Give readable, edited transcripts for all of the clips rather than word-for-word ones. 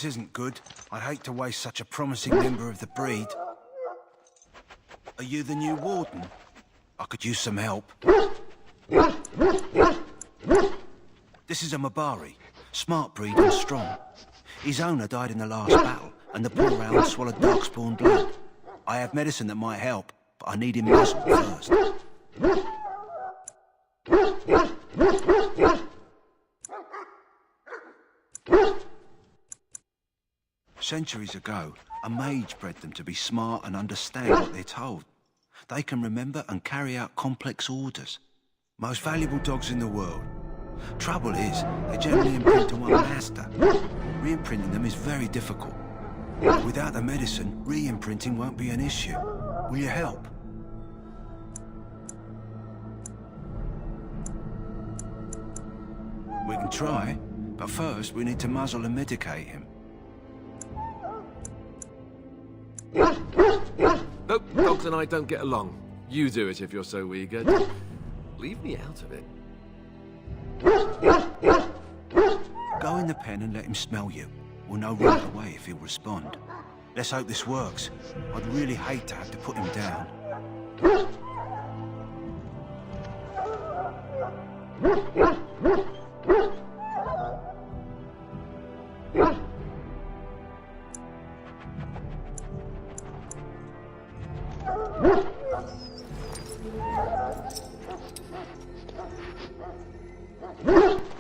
This isn't good. I'd hate to waste such a promising member of the breed. Are you the new warden? I could use some help. This is a Mabari. Smart breed and strong. His owner died in the last battle, and the poor hound swallowed darkspawn blood. I have medicine that might help, but I need him muzzled first. Centuries ago, a mage bred them to be smart and understand what they're told. They can remember and carry out complex orders. Most valuable dogs in the world. Trouble is, they generally imprint to one master. Re-imprinting them is very difficult. Without the medicine, re-imprinting won't be an issue. Will you help? We can try, but first we need to muzzle and medicate him. Nope, dogs and I don't get along. You do it if you're so eager. Leave me out of it. Go in the pen and let him smell you. We'll know right away if he'll respond. Let's hope this works. I'd really hate to have to put him down.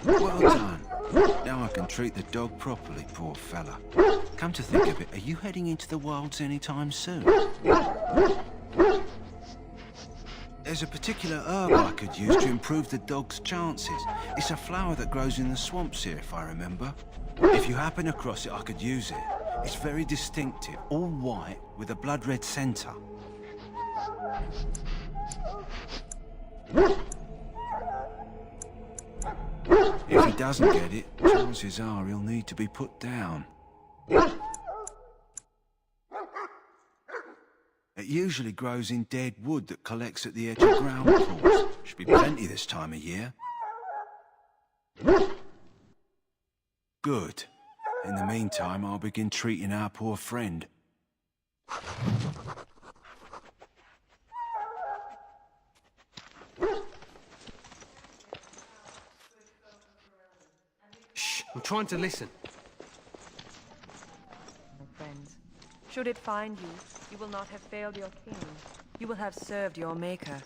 Well done. Now I can treat the dog properly, poor fella. Come to think of it, are you heading into the wilds anytime soon? There's a particular herb I could use to improve the dog's chances. It's a flower that grows in the swamps here, if I remember. If you happen across it, I could use it. It's very distinctive, all white with a blood-red center. If he doesn't get it, chances are he'll need to be put down. It usually grows in dead wood that collects at the edge of ground pools. Should be plenty this time of year. Good. In the meantime, I'll begin treating our poor friend. Shh, I'm trying to listen. Friends, should it find you, you will not have failed your king. You will have served your maker.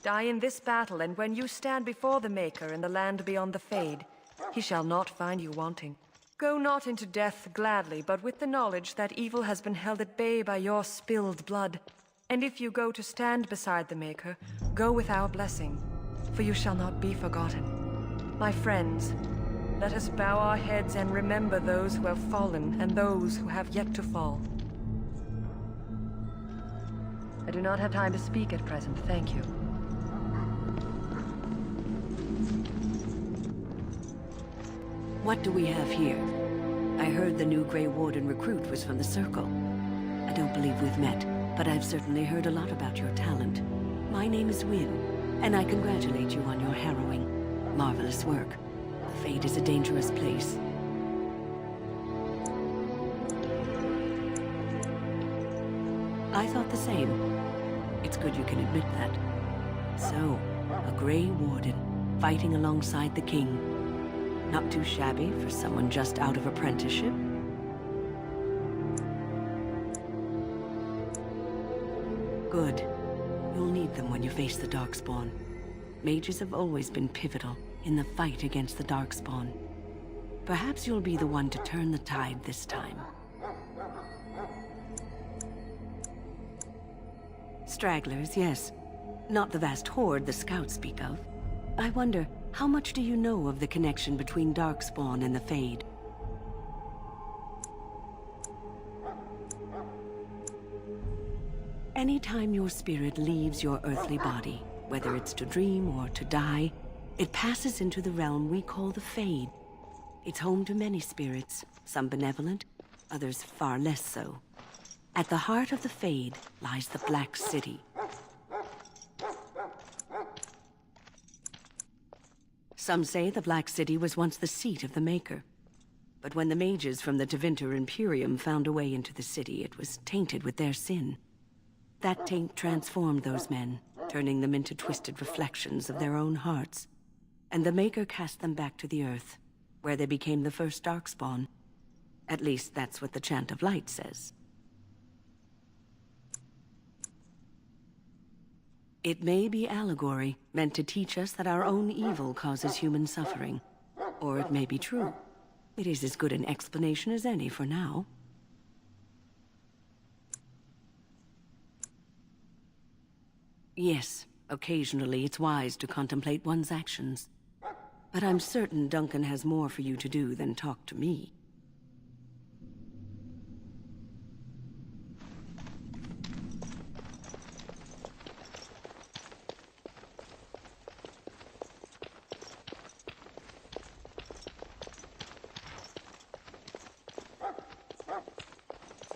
Die in this battle, and when you stand before the Maker in the land beyond the Fade, he shall not find you wanting. Go not into death gladly, but with the knowledge that evil has been held at bay by your spilled blood. And if you go to stand beside the Maker, go with our blessing, for you shall not be forgotten. My friends, let us bow our heads and remember those who have fallen and those who have yet to fall. I do not have time to speak at present, thank you. What do we have here? I heard the new Grey Warden recruit was from the Circle. I don't believe we've met, but I've certainly heard a lot about your talent. My name is Wynne, and I congratulate you on your harrowing, marvelous work. The Fade is a dangerous place. I thought the same. It's good you can admit that. So, a Grey Warden, fighting alongside the King. Not too shabby for someone just out of apprenticeship. Good. You'll need them when you face the Darkspawn. Mages have always been pivotal in the fight against the Darkspawn. Perhaps you'll be the one to turn the tide this time. Stragglers, yes. Not the vast horde the scouts speak of. I wonder, how much do you know of the connection between Darkspawn and the Fade? Anytime your spirit leaves your earthly body, whether it's to dream or to die, it passes into the realm we call the Fade. It's home to many spirits, some benevolent, others far less so. At the heart of the Fade lies the Black City. Some say the Black City was once the seat of the Maker. But when the mages from the Tevinter Imperium found a way into the city, it was tainted with their sin. That taint transformed those men, turning them into twisted reflections of their own hearts. And the Maker cast them back to the Earth, where they became the first Darkspawn. At least that's what the Chant of Light says. It may be allegory, meant to teach us that our own evil causes human suffering. Or it may be true. It is as good an explanation as any for now. Yes, occasionally it's wise to contemplate one's actions. But I'm certain Duncan has more for you to do than talk to me.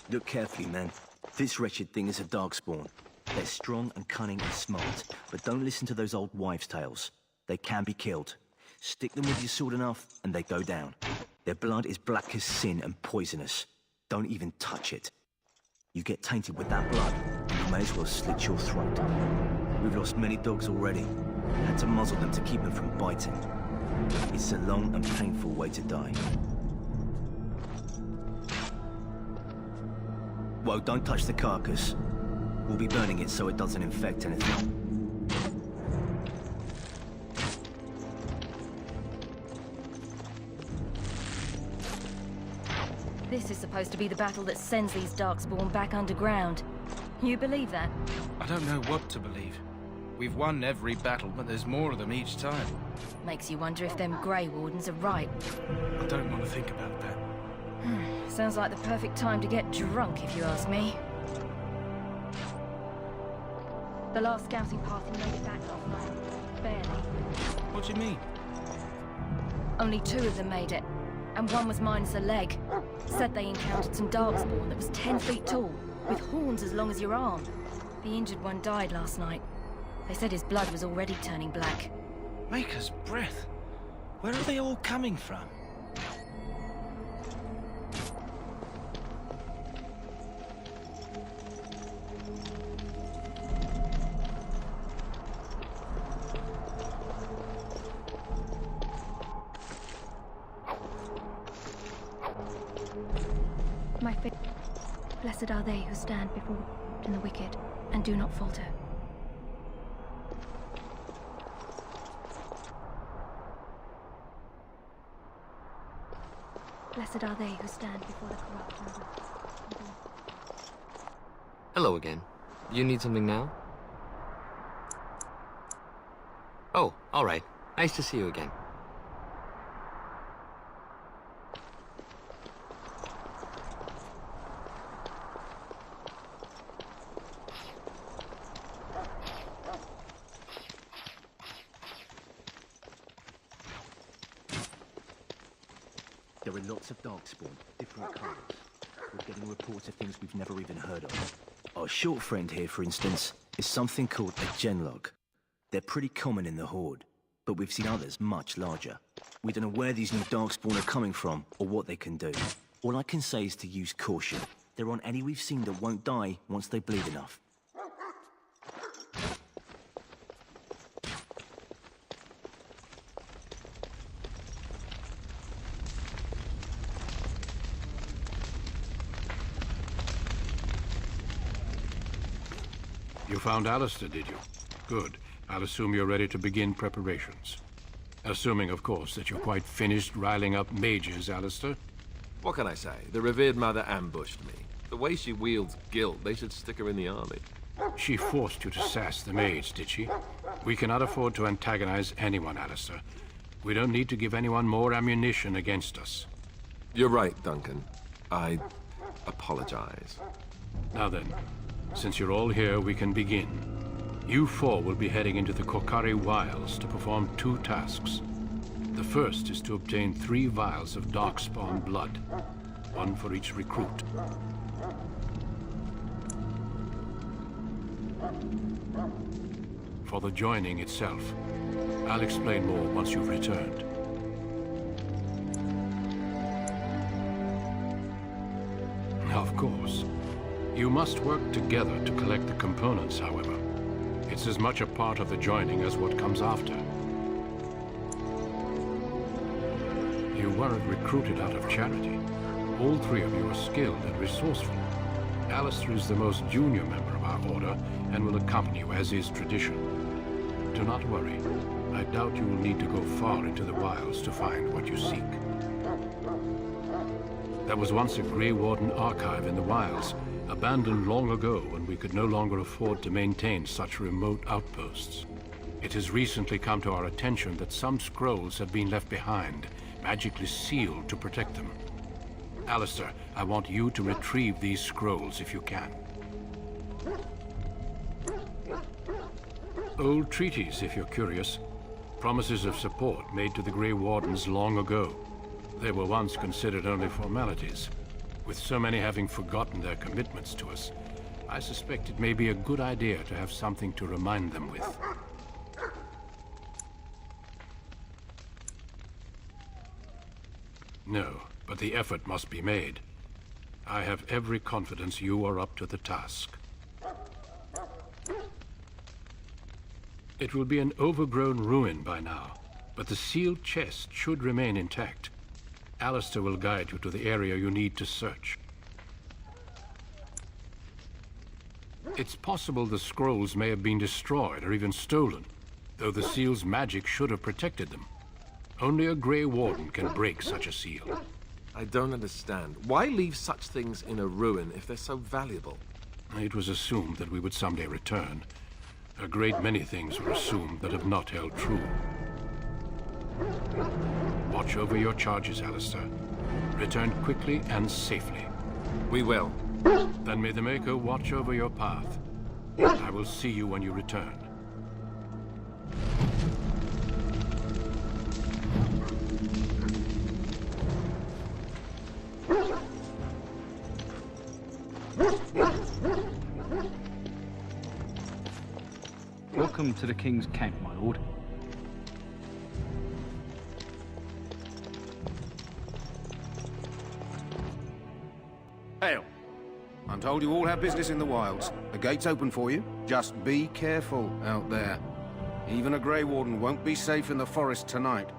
Look carefully, man. This wretched thing is a Darkspawn. They're strong and cunning and smart, but don't listen to those old wives' tales. They can be killed. Stick them with your sword enough, and they go down. Their blood is black as sin and poisonous. Don't even touch it. You get tainted with that blood, you may as well slit your throat. We've lost many dogs already. Had to muzzle them to keep them from biting. It's a long and painful way to die. Whoa, don't touch the carcass. We'll be burning it so it doesn't infect anything. This is supposed to be the battle that sends these Darkspawn back underground. You believe that? I don't know what to believe. We've won every battle, but there's more of them each time. Makes you wonder if them Grey Wardens are right. I don't want to think about that. Sounds like the perfect time to get drunk, if you ask me. The last scouting party made it back last night. Barely. What do you mean? Only 2 of them made it, and one was minus a leg. Said they encountered some Darkspawn that was 10 feet tall, with horns as long as your arm. The injured one died last night. They said his blood was already turning black. Maker's breath. Where are they all coming from? My faith. Blessed are they who stand before the wicked and do not falter. Blessed are they who stand before the corrupt and do. Hello again. You need something now? Oh, all right. Nice to see you again. There are lots of Darkspawn, different colours. We're getting reports of things we've never even heard of. Our short friend here, for instance, is something called a Genlog. They're pretty common in the Horde, but we've seen others much larger. We don't know where these new Darkspawn are coming from, or what they can do. All I can say is to use caution. There aren't any we've seen that won't die once they bleed enough. You found Alistair, did you? Good. I'll assume you're ready to begin preparations. Assuming, of course, that you're quite finished riling up mages, Alistair. What can I say? The revered mother ambushed me. The way she wields guilt, they should stick her in the army. She forced you to sass the mage, did she? We cannot afford to antagonize anyone, Alistair. We don't need to give anyone more ammunition against us. You're right, Duncan. I apologize. Now then, since you're all here, we can begin. You 4 will be heading into the Korcari Wilds to perform 2 tasks. The first is to obtain 3 vials of Darkspawn blood, 1 for each recruit. For the joining itself, I'll explain more once you've returned. course. You must work together to collect the components, however. It's as much a part of the joining as what comes after. You weren't recruited out of charity. All three of you are skilled and resourceful. Alistair is the most junior member of our order and will accompany you as is tradition. Do not worry. I doubt you will need to go far into the wilds to find what you seek. There was once a Grey Warden archive in the wilds, abandoned long ago when we could no longer afford to maintain such remote outposts. It has recently come to our attention that some scrolls have been left behind, magically sealed to protect them. Alistair, I want you to retrieve these scrolls if you can. Old treaties, if you're curious. Promises of support made to the Grey Wardens long ago. They were once considered only formalities. With so many having forgotten their commitments to us, I suspect it may be a good idea to have something to remind them with. No, but the effort must be made. I have every confidence you are up to the task. It will be an overgrown ruin by now, but the sealed chest should remain intact. Alistair will guide you to the area you need to search. It's possible the scrolls may have been destroyed or even stolen, though the seal's magic should have protected them. Only a Grey Warden can break such a seal. I don't understand. Why leave such things in a ruin if they're so valuable? It was assumed that we would someday return. A great many things were assumed that have not held true. Watch over your charges, Alistair. Return quickly and safely. We will. Then may the Maker watch over your path. I will see you when you return. Welcome to the King's Camp, my lord. Hail. I'm told you all have business in the wilds. The gate's open for you. Just be careful out there. Even a Grey Warden won't be safe in the forest tonight.